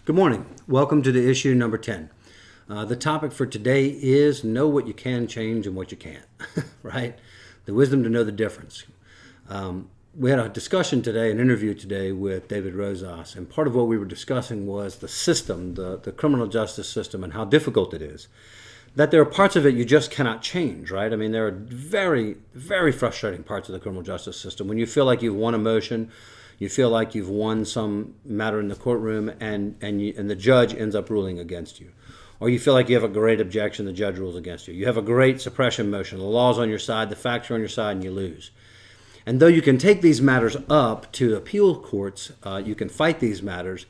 Good morning. Welcome to the issue number 10. The topic for today is know what you can change and what you can't, right? The wisdom to know the difference. We had a discussion today, an interview today with David Rosas, and part of what we were discussing was the system, the criminal justice system, and how difficult it is. That there are parts of it you just cannot change, right? I mean, there are very, very frustrating parts of the criminal justice system when you feel like you've won a motion, you feel like you've won some matter in the courtroom, and the judge ends up ruling against you. Or you feel like you have a great objection, the judge rules against you. You have a great suppression motion, the law's on your side, the facts are on your side, and you lose. And though you can take these matters up to appeal courts, you can fight these matters,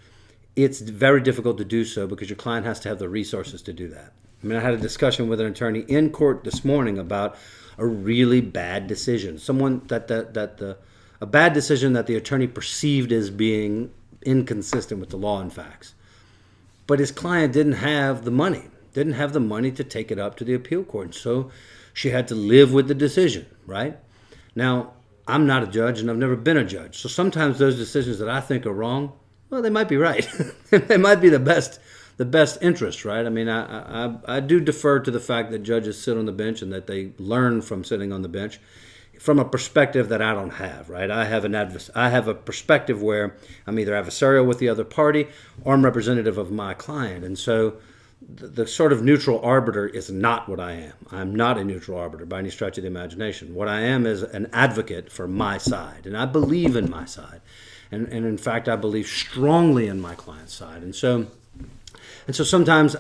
it's very difficult to do so because your client has to have the resources to do that. I mean, I had a discussion with an attorney in court this morning about a really bad decision. A bad decision that the attorney perceived as being inconsistent with the law and facts. But his client didn't have the money to take it up to the appeal court. So she had to live with the decision, right? Now, I'm not a judge and I've never been a judge. So sometimes those decisions that I think are wrong, well, they might be right. They might be the best interest, right? I mean, I do defer to the fact that judges sit on the bench and that they learn from sitting on the bench from a perspective that I don't have, right? I have a perspective where I'm either adversarial with the other party or I'm representative of my client. And so the sort of neutral arbiter is not what I am. I'm not a neutral arbiter by any stretch of the imagination. What I am is an advocate for my side, and I believe in my side. And in fact, I believe strongly in my client's side. And so sometimes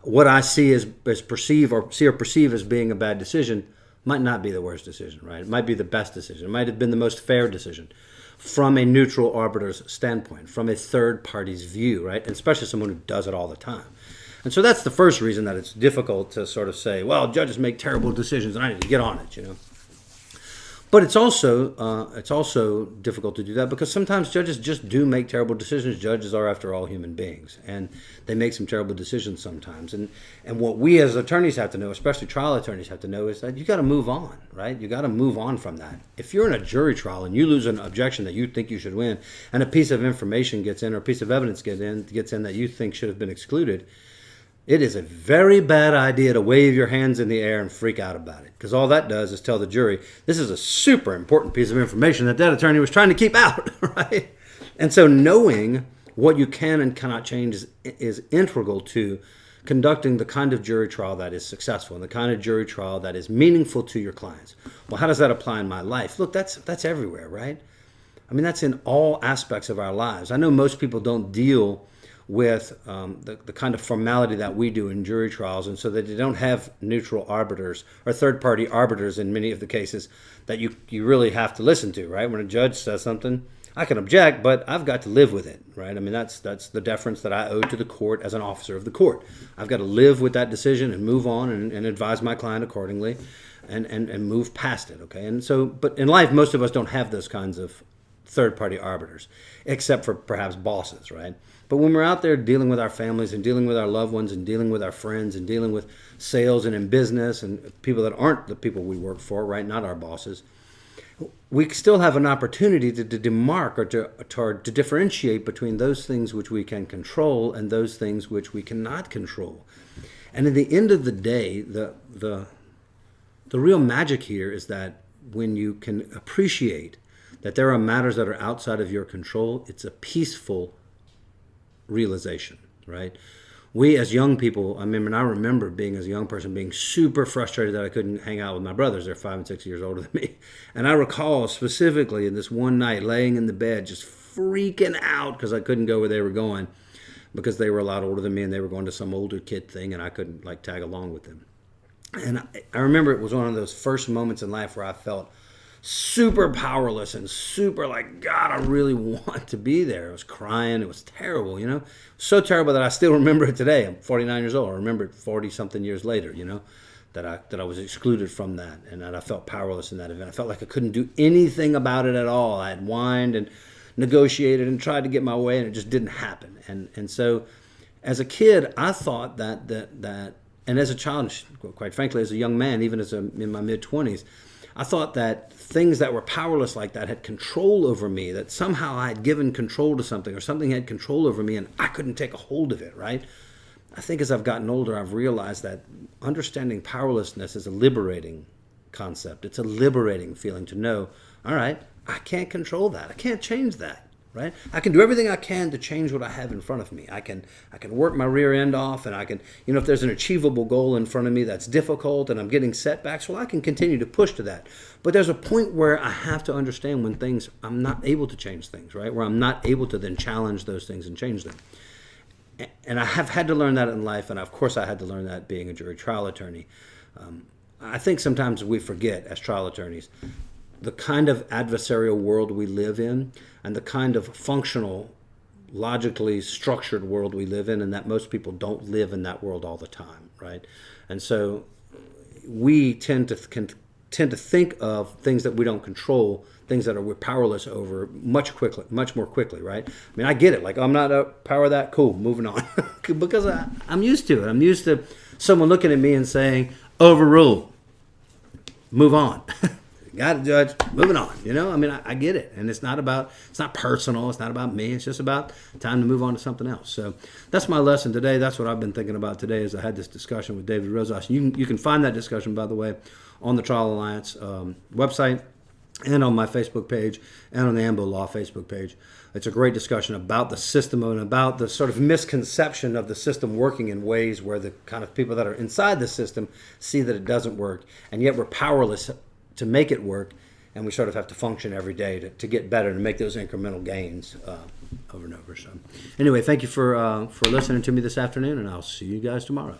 what I see as perceive as being a bad decision might not be the worst decision, right? It might be the best decision. It might have been the most fair decision from a neutral arbiter's standpoint, from a third party's view, right? And especially someone who does it all the time. And so that's the first reason that it's difficult to sort of say, well, judges make terrible decisions and I need to get on it, you know? But it's also difficult to do that because sometimes judges just do make terrible decisions. Judges are, after all, human beings, and they make some terrible decisions sometimes. And what we as attorneys have to know, especially trial attorneys have to know, is that you got to move on, right? You got to move on from that. If you're in a jury trial and you lose an objection that you think you should win, and a piece of information gets in or a piece of evidence gets in that you think should have been excluded, it is a very bad idea to wave your hands in the air and freak out about it, because all that does is tell the jury this is a super important piece of information that attorney was trying to keep out, right? And so knowing what you can and cannot change is integral to conducting the kind of jury trial that is successful and the kind of jury trial that is meaningful to your clients. Well, how does that apply in my life? Look, that's everywhere, right? I mean, that's in all aspects of our lives. I know most people don't deal with the kind of formality that we do in jury trials, and so that they don't have neutral arbiters or third-party arbiters in many of the cases that you really have to listen to, right? When a judge says something, I can object, but I've got to live with it, right? I mean, that's the deference that I owe to the court as an officer of the court. I've got to live with that decision and move on and advise my client accordingly and move past it, okay? And so, but in life, most of us don't have those kinds of third-party arbiters, except for perhaps bosses, right? But when we're out there dealing with our families and dealing with our loved ones and dealing with our friends and dealing with sales and in business and people that aren't the people we work for, right, not our bosses, we still have an opportunity to demark or to differentiate between those things which we can control and those things which we cannot control. And at the end of the day, the real magic here is that when you can appreciate that there are matters that are outside of your control, it's a peaceful realization, right? We as young people, I remember being as a young person being super frustrated that I couldn't hang out with my brothers. They're 5 and 6 years older than me. And I recall specifically in this one night laying in the bed just freaking out because I couldn't go where they were going because they were a lot older than me and they were going to some older kid thing and I couldn't tag along with them. And I remember it was one of those first moments in life where I felt super powerless and super God, I really want to be there. I was crying. It was terrible, you know, so terrible that I still remember it today. I'm 49 years old. I remember it 40 something years later, you know, that I was excluded from that and that I felt powerless in that event. I felt like I couldn't do anything about it at all. I had whined and negotiated and tried to get my way and it just didn't happen. And so as a kid, I thought that and as a child, quite frankly, as a young man, even in my mid-20s, I thought that things that were powerless like that had control over me, that somehow I had given control to something or something had control over me and I couldn't take a hold of it, right? I think as I've gotten older, I've realized that understanding powerlessness is a liberating concept. It's a liberating feeling to know, all right, I can't control that. I can't change that, right? I can do everything I can to change what I have in front of me. I can work my rear end off, and I can, if there's an achievable goal in front of me that's difficult and I'm getting setbacks, well, I can continue to push to that. But there's a point where I have to understand when I'm not able to change things, right? Where I'm not able to then challenge those things and change them. And I have had to learn that in life, and of course I had to learn that being a jury trial attorney. I think sometimes we forget as trial attorneys the kind of adversarial world we live in and the kind of functional, logically structured world we live in, and that most people don't live in that world all the time, right? And so we tend to think of things that we don't control, things that we're powerless over much more quickly, right? I mean, I get it. Like, I'm not a power of that. Cool, moving on. Because I'm used to it. I'm used to someone looking at me and saying, overrule, move on. Got it, Judge, moving on. I mean, I get it. And it's not personal. It's not about me. It's just about time to move on to something else. So that's my lesson today. That's what I've been thinking about today as I had this discussion with David Rosas. You can find that discussion, by the way, on the Trial Alliance website and on my Facebook page and on the Ambeau Law Facebook page. It's a great discussion about the system and about the sort of misconception of the system working in ways where the kind of people that are inside the system see that it doesn't work, and yet we're powerless to make it work, and we sort of have to function every day to get better, to make those incremental gains over and over. So anyway, thank you for listening to me this afternoon, and I'll see you guys tomorrow.